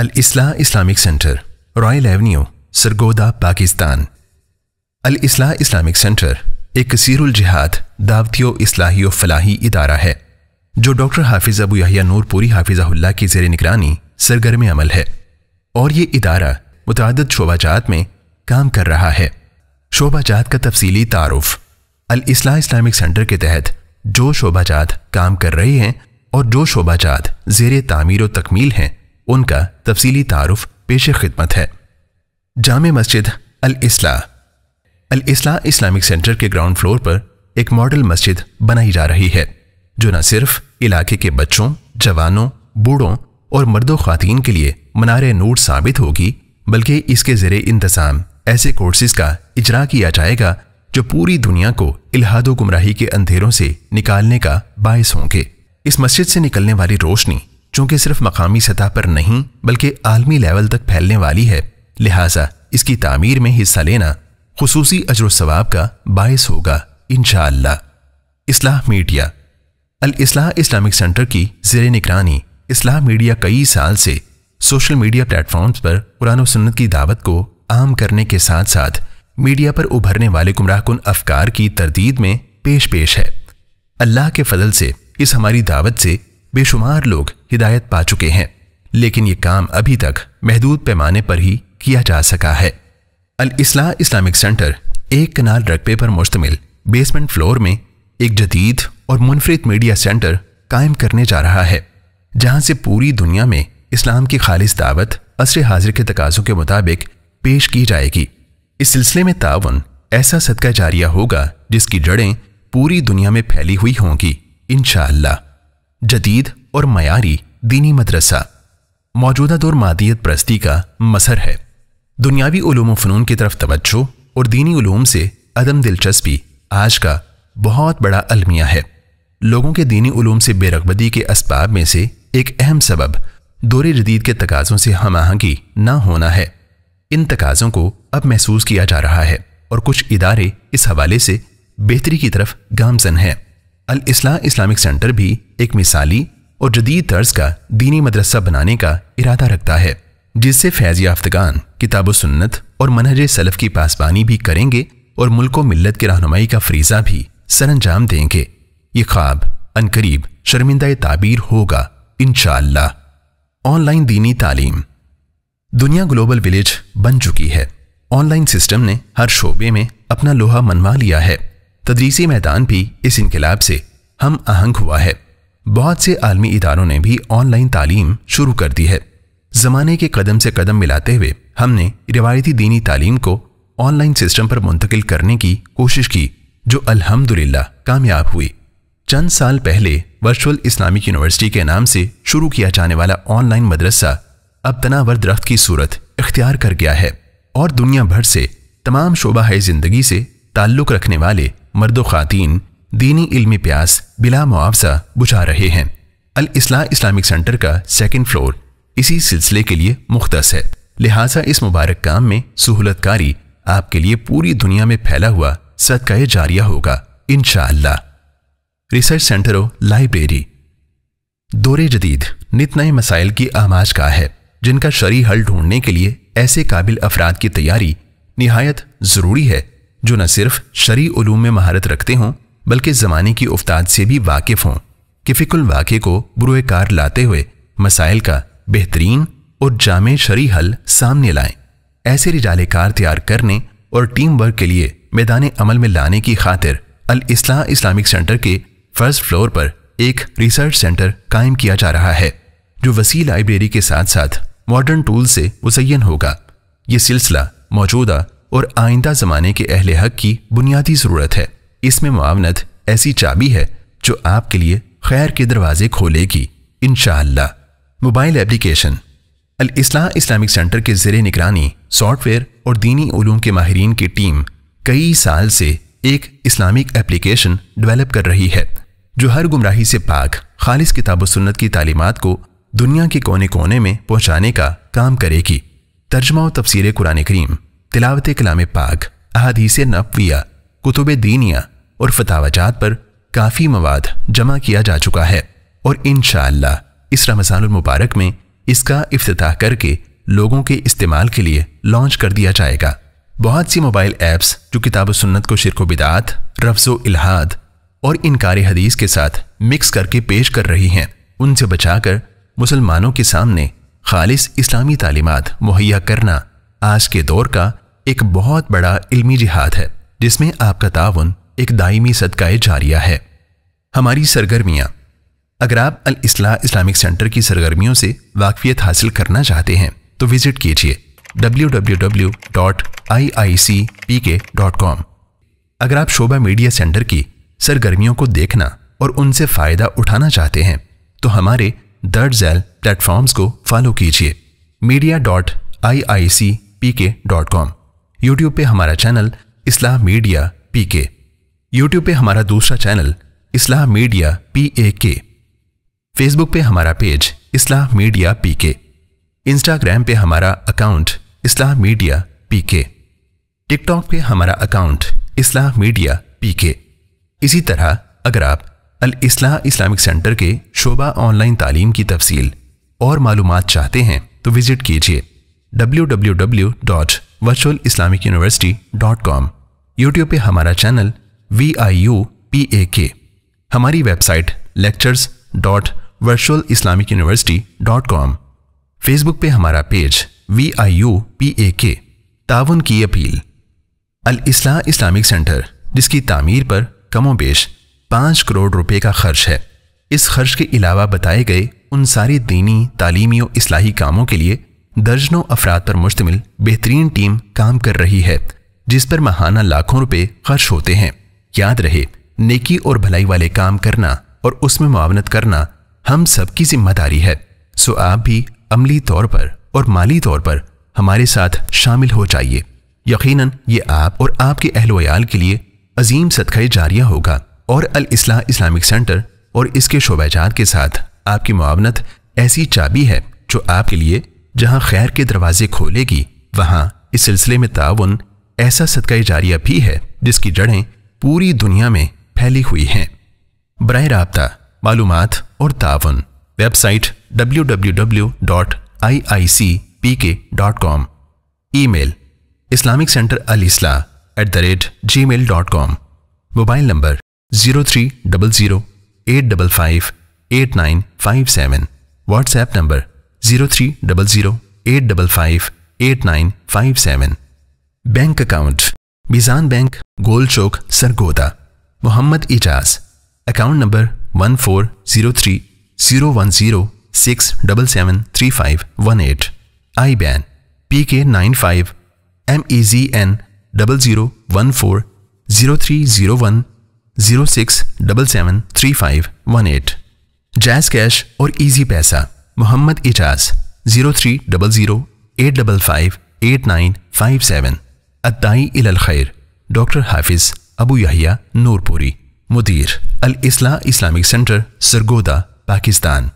Islah Islamic centre, Royal avenue, Sargodha, Pakistan. Islah Islamic centre ایک کثیر الجہاد دعوتی و اصلاحی و فلاحی ادارہ ہے جو ڈاکٹر حافظ ابو یحییٰ نور پوری حافظہ اللہ کی زیر نگرانی سرگرم عمل ہے، اور یہ ادارہ متعدد شعبہ جات میں کام کر رہا ہے۔ شعبہ جات کا تفصیلی تعارف۔ الاصلاح اسلامک سینٹر کے تحت جو شعبہ جات کام کر رہے ہیں اور جو شعبہ جات زیر تعمیر و تکمیل ہیں ان کا تفصیلی تعارف پیش خدمت ہے۔ جامع مسجد الاصلاح۔ الاصلاح اسلامک سینٹر کے گراؤنڈ فلور پر ایک ماڈل مسجد بنائی جا رہی ہے جو نہ صرف علاقے کے بچوں، جوانوں، بوڑھوں اور مرد و خواتین کے لیے منار نور ثابت ہوگی، بلکہ اس کے زیر انتظام ایسے کورسز کا اجرا کیا جائے گا جو پوری دنیا کو الحاد و گمراہی کے اندھیروں سے نکالنے کا باعث ہوں گے۔ اس مسجد سے نکلنے والی روشنی چونکہ صرف مقامی سطح پر نہیں بلکہ عالمی لیول تک پھیلنے والی ہے، لہٰذا اس کی تعمیر میں حصہ لینا خصوصی اجر و ثواب کا باعث ہوگا انشاءاللہ۔ اصلاح میڈیا۔ الاصلاح اسلامک سینٹر کی زیر نگرانی اصلاح میڈیا کئی سال سے سوشل میڈیا پلیٹ فارمز پر قرآن و سنت کی دعوت کو عام کرنے کے ساتھ ساتھ میڈیا پر ابھرنے والے گمراہ کن افکار کی تردید میں پیش ہے۔ اللہ کے فضل سے اس ہماری دعوت سے بے شمار لوگ ہدایت پا چکے ہیں، لیکن یہ کام ابھی تک محدود پیمانے پر ہی کیا جا سکا ہے۔ الاصلاح اسلامک سینٹر ایک کنال رقبے پر مشتمل بیسمنٹ فلور میں ایک جدید اور منفرد میڈیا سینٹر قائم کرنے جا رہا ہے، جہاں سے پوری دنیا میں اسلام کی خالص دعوت عصر حاضر کے تقاضوں کے مطابق پیش کی جائے گی۔ اس سلسلے میں تعاون ایسا صدقہ جاریہ ہوگا جس کی جڑیں پوری دنیا میں پھیلی ہوئی ہوں گی انشاءاللہ۔ جدید اور معیاری دینی مدرسہ۔ موجودہ دور مادیت پرستی کا مظہر ہے۔ دنیاوی علوم و فنون کی طرف توجہ اور دینی علوم سے عدم دلچسپی آج کا بہت بڑا المیہ ہے۔ لوگوں کے دینی علوم سے بے رغبتی کے اسباب میں سے ایک اہم سبب دور جدید کے تقاضوں سے ہم آہنگی نہ ہونا ہے۔ ان تقاضوں کو اب محسوس کیا جا رہا ہے اور کچھ ادارے اس حوالے سے بہتری کی طرف گامزن ہیں۔ الاصلاح اسلامک سینٹر بھی ایک مثالی اور جدید طرز کا دینی مدرسہ بنانے کا ارادہ رکھتا ہے، جس سے فیض یافتگان کتاب و سنت اور منہج سلف کی پاسبانی بھی کریں گے اور ملک و ملت کی رہنمائی کا فریضہ بھی سر انجام دیں گے۔ یہ خواب عنقریب شرمندہ تعبیر ہوگا انشاءاللہ۔ آن لائن دینی تعلیم۔ دنیا گلوبل ولیج بن چکی ہے۔ آن لائن سسٹم نے ہر شعبے میں اپنا لوہا منوا لیا ہے۔ تدریسی میدان بھی اس انقلاب سے ہم آہنگ ہوا ہے۔ بہت سے عالمی اداروں نے بھی آن لائن تعلیم شروع کر دی ہے۔ زمانے کے قدم سے قدم ملاتے ہوئے ہم نے روایتی دینی تعلیم کو آن لائن سسٹم پر منتقل کرنے کی کوشش کی، جو الحمدللہ کامیاب ہوئی۔ چند سال پہلے ورچوئل اسلامک یونیورسٹی کے نام سے شروع کیا جانے والا آن لائن مدرسہ اب تناور درخت کی صورت اختیار کر گیا ہے اور دنیا بھر سے تمام شعبہ زندگی سے تعلق رکھنے والے مرد و خواتین دینی علمی پیاس بلا معاوضہ بجھا رہے ہیں۔ الاصلاح اسلامک سینٹر کا سیکنڈ فلور اسی سلسلے کے لیے مختص ہے، لہٰذا اس مبارک کام میں سہولت کاری آپ کے لیے پوری دنیا میں پھیلا ہوا صدقہ جاریہ ہوگا انشاءاللہ۔ ریسرچ سینٹر و لائبریری۔ دور جدید نت نئے مسائل کی آماج گاہ ہے، جن کا شرعی حل ڈھونڈنے کے لیے ایسے قابل افراد کی تیاری نہایت ضروری ہے جو نہ صرف شرعی علوم میں مہارت رکھتے ہوں بلکہ زمانے کی افتاد سے بھی واقف ہوں کہ فقہ الواقع کو بروئے کار لاتے ہوئے مسائل کا بہترین اور جامع شرعی حل سامنے لائیں۔ ایسے رجال کار تیار کرنے اور ٹیم ورک کے لیے میدان عمل میں لانے کی خاطر الاصلاح اسلامک سینٹر کے فرسٹ فلور پر ایک ریسرچ سینٹر قائم کیا جا رہا ہے جو وسیع لائبریری کے ساتھ ساتھ ماڈرن ٹول سے مزین ہوگا۔ یہ سلسلہ موجودہ اور آئندہ زمانے کے اہل حق کی بنیادی ضرورت ہے۔ اس میں معاونت ایسی چابی ہے جو آپ کے لیے خیر کے دروازے کھولے گی انشاءاللہ۔ Mobile application. Islah Islamic centre کے زیر نگرانی سافٹ ویئر اور دینی علوم کے ماہرین کی ٹیم کئی سال سے ایک اسلامک ایپلیکیشن ڈیولپ کر رہی ہے جو ہر گمراہی سے پاک خالص کتاب و سنت کی تعلیمات کو دنیا کے کونے کونے میں پہنچانے کا کام کرے گی۔ ترجمہ و تفسیر قرآن کریم، تلاوت کلام پاک، احادیث نبویہ، کتب دینیہ اور فتاوی جات پر کافی مواد جمع کیا جا چکا ہے اور انشاءاللہ اس رمضان المبارک میں اس کا افتتاح کر کے لوگوں کے استعمال کے لیے لانچ کر دیا جائے گا۔ بہت سی موبائل ایپس جو کتاب و سنت کو شرک و بدعات، رفض و الحاد اور انکار حدیث کے ساتھ مکس کر کے پیش کر رہی ہیں، ان سے بچا کر مسلمانوں کے سامنے خالص اسلامی تعلیمات مہیا کرنا آج کے دور کا ایک بہت بڑا علمی جہاد ہے، جس میں آپ کا تعاون ایک دائمی صدقہ جاریہ ہے۔ ہماری سرگرمیاں: اگر آپ الاصلاح اسلامک سینٹر کی سرگرمیوں سے واقفیت حاصل کرنا چاہتے ہیں تو وزٹ کیجیے www.iicpk.com۔ اگر آپ شعبہ میڈیا سینٹر کی سرگرمیوں کو دیکھنا اور ان سے فائدہ اٹھانا چاہتے ہیں تو ہمارے درج ذیل پلیٹ فارمز کو فالو کیجیے media.iicpk.com۔ یوٹیوب پہ ہمارا چینل اصلاح میڈیا پی کے، یوٹیوب پہ ہمارا دوسرا چینل اصلاح میڈیا PAK، فیس بک پہ ہمارا پیج اصلاح میڈیا PK، انسٹاگرام پہ ہمارا اکاؤنٹ اصلاح میڈیا PK، ٹک ٹاک پہ ہمارا اکاؤنٹ اصلاح میڈیا PK۔ اسی طرح اگر آپ الاصلاح اسلامک سینٹر کے شعبہ آن لائن تعلیم کی تفصیل اور معلومات چاہتے ہیں تو وزٹ کیجیے www.virtualislamicuniversity.com۔ یوٹیوب پہ ہمارا چینل VIUPAK، ہماری ویب سائٹ lectures.virtualislamicuniversity.com، فیس بک پہ ہمارا پیج VIUPAK۔ تعاون کی اپیل: الاصلاح اسلامک سینٹر، جس کی تعمیر پر کم و بیش 5 کروڑ روپے کا خرچ ہے، اس خرچ کے علاوہ بتائے گئے ان ساری دینی، تعلیمی و اصلاحی کاموں کے لیے درجنوں افراد پر مشتمل بہترین ٹیم کام کر رہی ہے، جس پر ماہانہ لاکھوں روپے خرچ ہوتے ہیں۔ یاد رہے، نیکی اور بھلائی والے کام کرنا اور اس میں معاونت کرنا ہم سب کی ذمہ داری ہے، سو آپ بھی عملی طور پر اور مالی طور پر ہمارے ساتھ شامل ہو جائیے۔ یقیناً یہ آپ اور آپ کے اہل و عیال کے لیے عظیم صدقہ جاریہ ہوگا، اور الاصلاح اسلامک سینٹر اور اس کے شعبہ جات کے ساتھ آپ کی معاونت ایسی چابی ہے جو آپ کے لیے جہاں خیر کے دروازے کھولے گی، وہاں اس سلسلے میں تعاون ایسا صدقہ جاریہ بھی ہے جس کی جڑیں پوری دنیا میں پھیلی ہوئی ہیں۔ براہ رابطہ معلومات اور تعاون: ویب سائٹ www.iicpk.com، ای میل islamiccenteralislah@gmail.com، mobile number 0300855857، what's app number 0300855857۔ Bank account: میزان بینک، گول چوک، سرگودا، محمد اعجاز، اکاؤنٹ نمبر 14030106773518، آئی بین PK95MEZN0014030106773518۔ جائز کیش اور ایزی پیسہ: محمد اعجاز 0300855857۔ الداعی الی الخیر: ڈاکٹر حافظ ابو یحییٰ نور پوری، مدیر الاصلاح اسلامک سینٹر، سرگودا، پاکستان۔